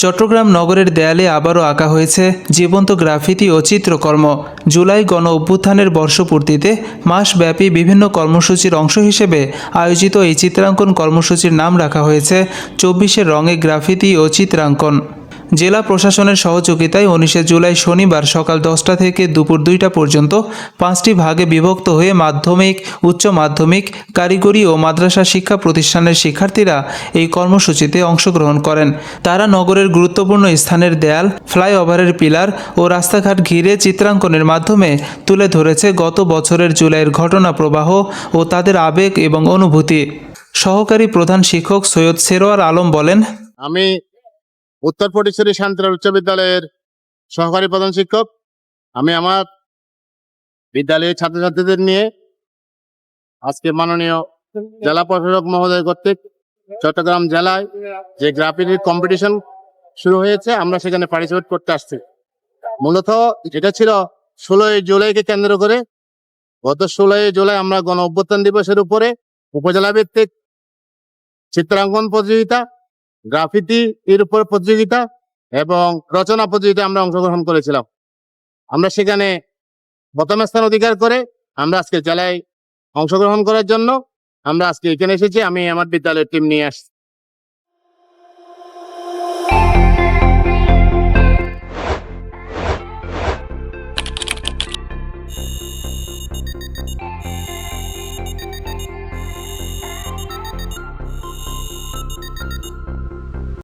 চট্টগ্রাম নগরের দেয়ালে আবারও আঁকা হয়েছে জীবন্ত গ্রাফিতি ও চিত্রকর্ম। জুলাই গণ অভ্যুত্থানের বর্ষপূর্তিতে মাসব্যাপী বিভিন্ন কর্মসূচির অংশ হিসেবে আয়োজিত এই চিত্রাঙ্কন কর্মসূচির নাম রাখা হয়েছে ২৪শে রঙে গ্রাফিতি ও চিত্রাঙ্কন। জেলা প্রশাসনের সহযোগিতায় ১৯শে জুলাই শনিবার সকাল ১০টা থেকে দুপুর ২টা পর্যন্ত ৫টি ভাগে বিভক্ত হয়ে মাধ্যমিক, উচ্চ মাধ্যমিক, কারিগরি ও মাদ্রাসা শিক্ষা প্রতিষ্ঠানের শিক্ষার্থীরা এই কর্মসূচিতে অংশগ্রহণ করেন। তারা নগরের গুরুত্বপূর্ণ স্থানের দেয়াল, ফ্লাইওভারের পিলার ও রাস্তাঘাট ঘিরে চিত্রাঙ্কনের মাধ্যমে তুলে ধরেছে গত বছরের জুলাইয়ের ঘটনা প্রবাহ ও তাদের আবেগ এবং অনুভূতি। সহকারী প্রধান শিক্ষক সৈয়দ সেরোয়ার আলম বলেন, আমি উত্তর ফটিকছড়ি শান্তিলাল উচ্চ বিদ্যালয়ের সহকারী প্রধান শিক্ষক। আমি আমার বিদ্যালয়ের ছাত্রছাত্রীদের নিয়ে আজকে মাননীয় জেলা প্রশাসক মহোদয় কর্তৃক চট্টগ্রাম জেলায় যে গ্রাফিতি কম্পিটিশন শুরু হয়েছে, আমরা সেখানে পার্টিসিপেট করতে আসছি। মূলত এটা ছিল ১৬ই জুলাইকে কেন্দ্র করে। গত ১৬ই জুলাই আমরা গণ অভ্যুত্থান দিবসের উপরে উপজেলা ভিত্তিক চিত্রাঙ্কন প্রতিযোগিতা, গ্রাফিতি এর উপর প্রতিযোগিতা এবং রচনা প্রতিযোগিতা আমরা অংশগ্রহণ করেছিলাম। আমরা সেখানে প্রথম স্থান অধিকার করে আমরা আজকে জেলায় অংশগ্রহণ করার জন্য আমরা আজকে এখানে এসেছি। আমি আমার বিদ্যালয়ের টিম নিয়ে আসছি।